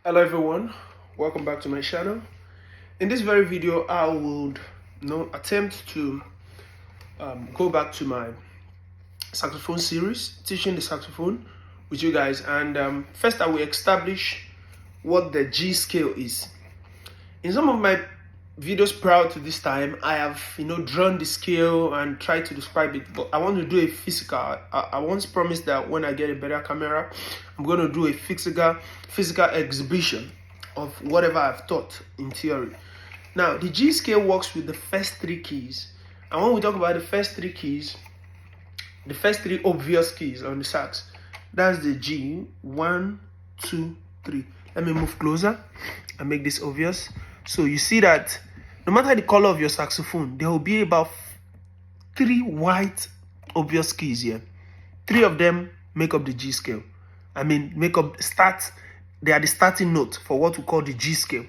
Hello everyone, welcome back to my channel. In this very video I would attempt to go back to my saxophone series, teaching the saxophone with you guys. And first I will establish what the G scale is. In some of my videos prior to this time, I have drawn the scale and tried to describe it, but I want to do a physical. I once promised that when I get a better camera, I'm going to do a physical exhibition of whatever I've taught in theory. Now, the G scale works with the first three keys, and when we talk about the first three keys, the first three obvious keys on the sax, that's the G, 1, 2, 3. Let me move closer and make this obvious. So you see that no matter the color of your saxophone, there will be about 3 white obvious keys here. 3 of them make up the G scale. They are the starting note for what we call the G scale.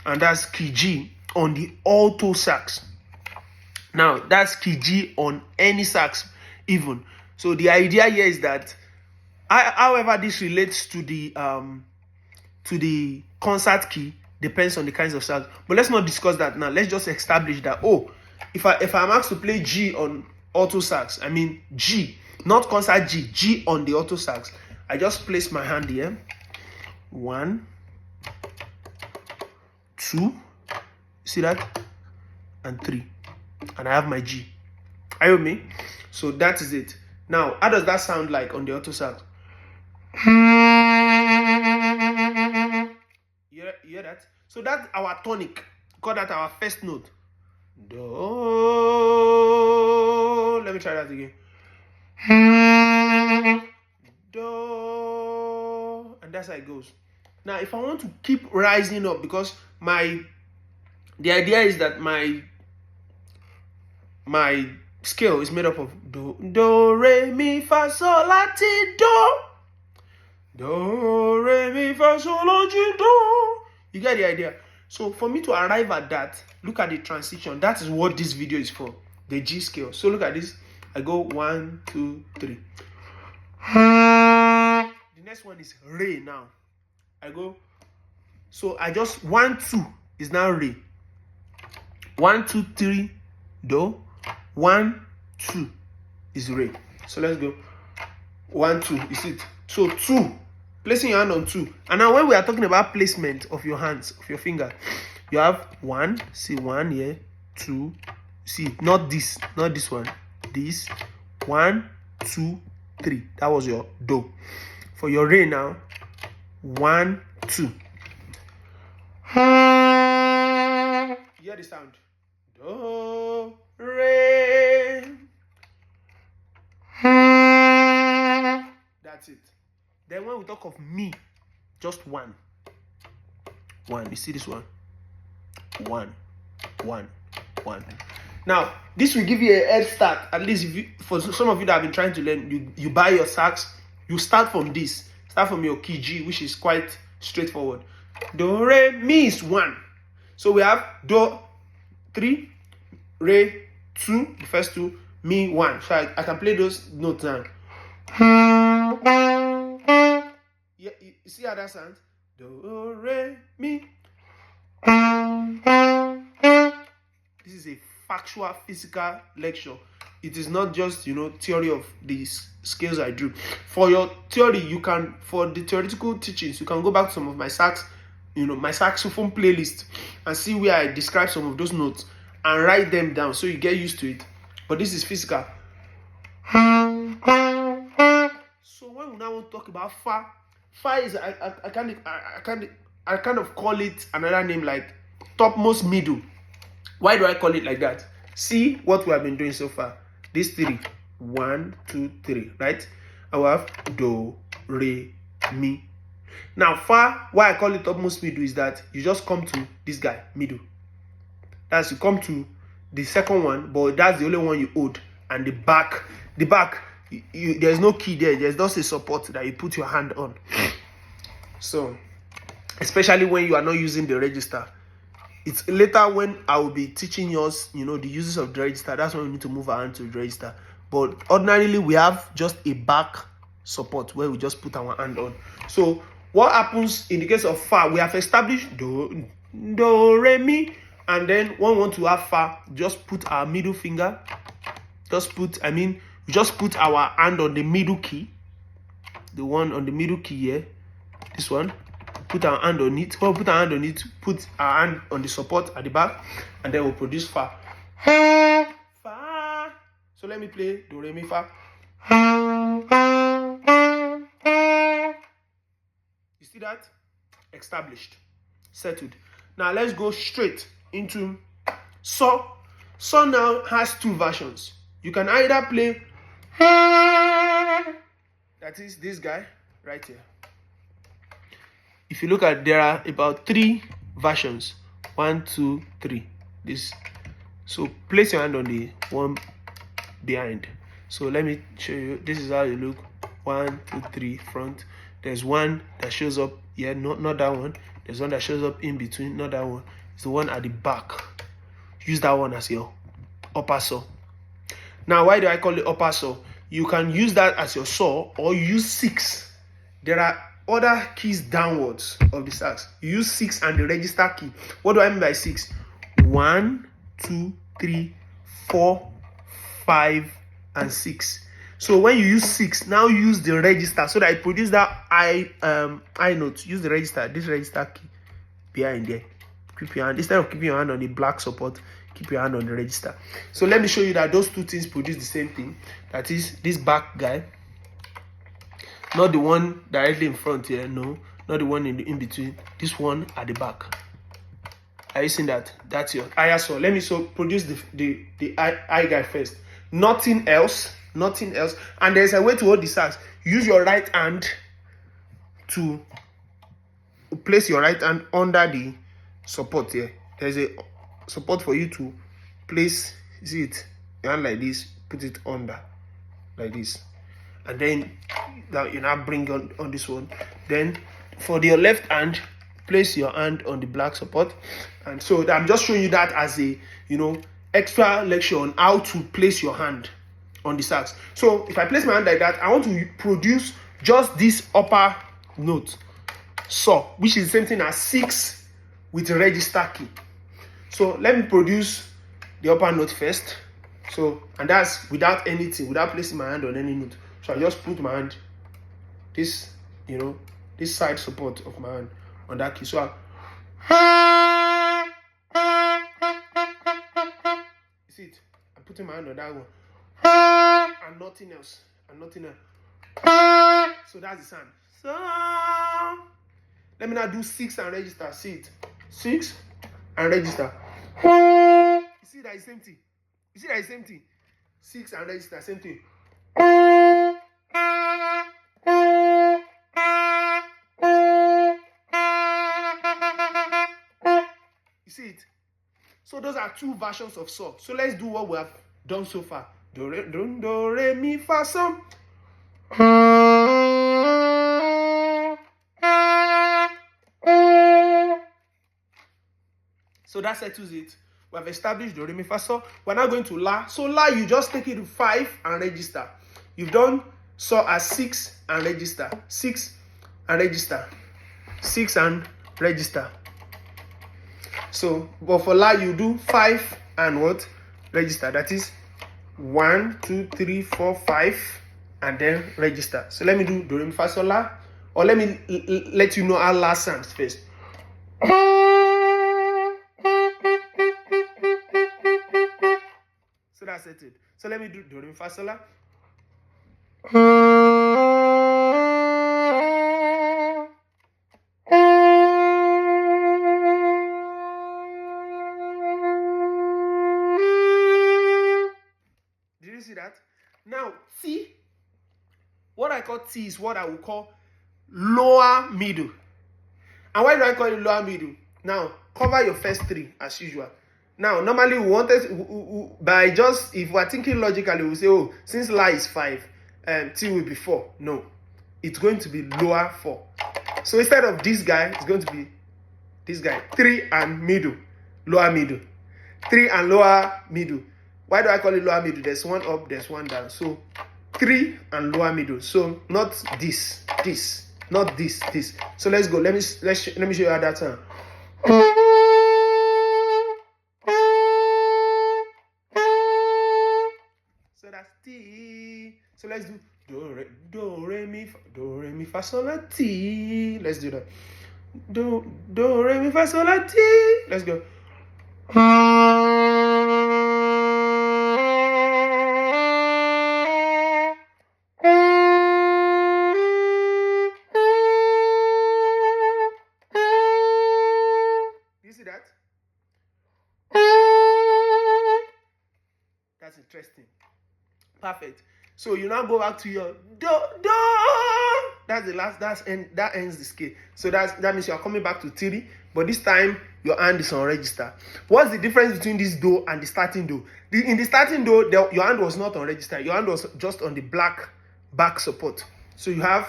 And that's key G on the alto sax. Now, that's key G on any sax even. So the idea here is that, however this relates to the concert key, depends on the kinds of sax. But let's not discuss that now. Let's just establish that, if I'm asked to play G on alto sax, I mean G, not concert G, G on the alto sax, I just place my hand here. 1, 2, see that? And 3. And I have my G. Are you with me? So that is it. Now, how does that sound like on the alto sax? You hear that? So that's our tonic. Call that our first note. Do. Let me try that again. Do. And that's how it goes. Now, if I want to keep rising up, because the idea is that my scale is made up of do, re, mi, fa, sol, la, ti, do. Do, re, mi, fa, sol, la, ti, do. You get the idea? So for me to arrive at that, look at the transition. That is what this video is for, the G scale. So look at this. I go 1, 2, 3. The next one is re now. I go. So I just 1, 2 is now re. 1, 2, 3 do. 1, 2 is re. So let's go. 1, 2 is it. So 2. Placing your hand on 2. And now when we are talking about placement of your hands, of your finger, you have 1, see 1 here, 2, see, not this one, this, 1, 2, 3. That was your do. For your re now, 1, 2. You hear the sound? Do, re. That's it. Then when we talk of mi, just 1. 1. You see this one? 1, 1, 1. Now, this will give you a head start. At least for some of you that have been trying to learn, you buy your sax, you start from this. Start from your key G, which is quite straightforward. Do, re, mi is 1. So we have do, 3, re, 2, the first 2, mi, 1. So I can play those notes now. Yeah, you see how that sounds? Do, re, mi. This is a factual, physical lecture. It is not just, theory of these scales I drew. For your theory, for the theoretical teachings, you can go back to some of my my saxophone playlist and see where I describe some of those notes and write them down so you get used to it. But this is physical. So when we now want to talk about fa is I kind of call it another name, like topmost middle. Why do I call it like that? See what we have been doing so far. These 3, 1, 2, 3, right? I will have do, re, mi. Now fa, why I call it topmost middle is that you just come to this guy, middle. That's, you come to the second one, but that's the only one you hold. And the back, there's no key there. There's just a support that you put your hand on. So, especially when you are not using the register. It's later when I will be teaching us, the uses of the register. That's when we need to move our hand to the register. But ordinarily, we have just a back support where we just put our hand on. So what happens in the case of fa? We have established do, re, mi, and then when we want to have fa, just put our middle finger. We just put our hand on the middle key. The one on the middle key here. This one. Put our hand on it. Put our hand on the support at the back, and then we'll produce fa. Fa. So let me play do, re, mi, fa. You see that? Established. Settled. Now let's go straight into so. So now has two versions. You can either play, that is this guy right here. If you look at, there are about 3 versions. 1, 2, 3. This. So place your hand on the one behind. So let me show you. This is how you look. 1, 2, 3 front. There's one that shows up here, not that one. There's one that shows up in between, not that one. It's the one at the back. Use that one as your upper saw. Now, why do I call it upper saw? You can use that as your saw, or use 6. There are other keys downwards of the sax. You use 6 and the register key. What do I mean by 6? 1, 2, 3, 4, 5, and 6. So when you use 6, now use the register so that it produces that I note. Use the register, this register key behind there. Keep your hand, instead of keeping your hand on the black support, keep your hand on the register. So let me show you that those two things produce the same thing. That is this back guy, not the one directly in front here, no, not the one in between. This one at the back. Are you seeing that? That's your higher saw. Let me produce the I guy first. Nothing else. And there's a way to hold the sax. Use your right hand to place your right hand under the support here. There's a support for you to place. See it? Your hand like this. Put it under like this, and then you now bring on this one. Then for your left hand, place your hand on the black support. And so I'm just showing you that as a extra lecture on how to place your hand on the sax. So if I place my hand like that, I want to produce just this upper note, saw, which is the same thing as 6 with a register key. So let me produce the upper note first. So, and that's without anything, without placing my hand on any note. So I just put my hand, this side support of my hand on that key. So you see it? I'm putting my hand on that one. And nothing else. So that's the sound. So let me now do 6 and register. See it? 6 and register. You see that is same thing. 6 and register, same thing. You see it? So those are 2 versions of saw. So let's do what we have done so far. Do, re, mi, fa, so. So that settles it. We have established do, re, mi, fa, so. We're now going to la. So la, you just take it to 5 and register. You've done saw as 6 and register. 6 and register. 6 and register. So, but for la, you do 5 and what? Register. That is 1, 2, 3, 4, 5, and then register. So let me do do, re, mi, fa, so, la. Or let me let you know how la sounds first. So that's it. So let me do do, re, mi, fa, so, la. Did you see that? Now T, what I call T is what I will call lower middle. And why do I call it lower middle? Now cover your first 3 as usual. Now normally we wanted by just, if we're thinking logically, we say, oh, since la is 5, T will be 4. No, it's going to be lower 4. So instead of this guy, it's going to be this guy. 3 and middle, lower middle. 3 and lower middle. Why do I call it lower middle? There's one up, there's one down. So 3 and lower middle. So not this, not this. So let's go. Let me show you at that time. So that's T. So let's do do re mi fa sol la ti. Let's do that. Do re mi fa sol la ti. Let's go. You see that? That's interesting. Perfect. So you now go back to your do. That's the last. That ends the scale. So that means you are coming back to 3, but this time your hand is on register. What's the difference between this do and the starting do? In the starting do, your hand was not on register. Your hand was just on the black back support. So you have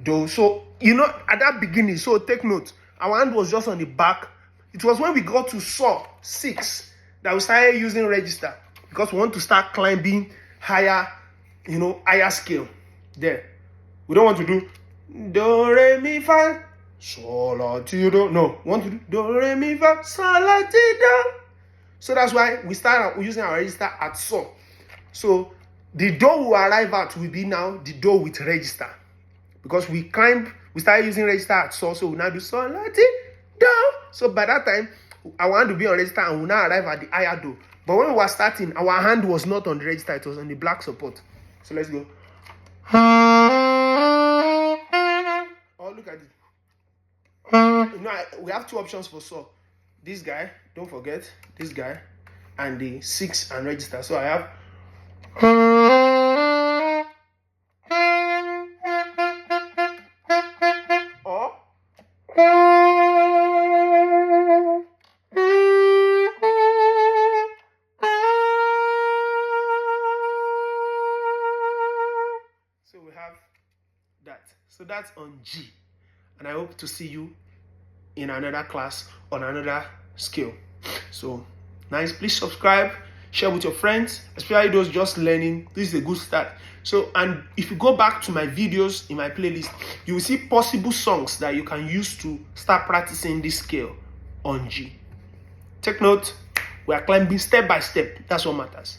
do. So at that beginning. So take note. Our hand was just on the back. It was when we got to saw 6 that we started using register, because we want to start climbing higher, higher scale. There, we don't want to do do re mi fa sol la ti do. No, we want to do do re mi fa sol la ti do. So that's why we start using our register at saw. So the do we arrive at will be now the do with register, because we started using register at saw. So we now do sol la ti do. So by that time, I want to be on register and we now arrive at the higher do. But when we were starting, our hand was not on the register, it was on the black support. So let's go. Oh, look at it. We have 2 options for saw. This guy, don't forget, this guy, and the 6 and register. So I have. So we have that. So that's on G. And I hope to see you in another class on another scale. So nice. Please subscribe, share with your friends, especially those just learning. This is a good start. So, and if you go back to my videos in my playlist, you will see possible songs that you can use to start practicing this scale on G. Take note, we are climbing step by step. That's what matters.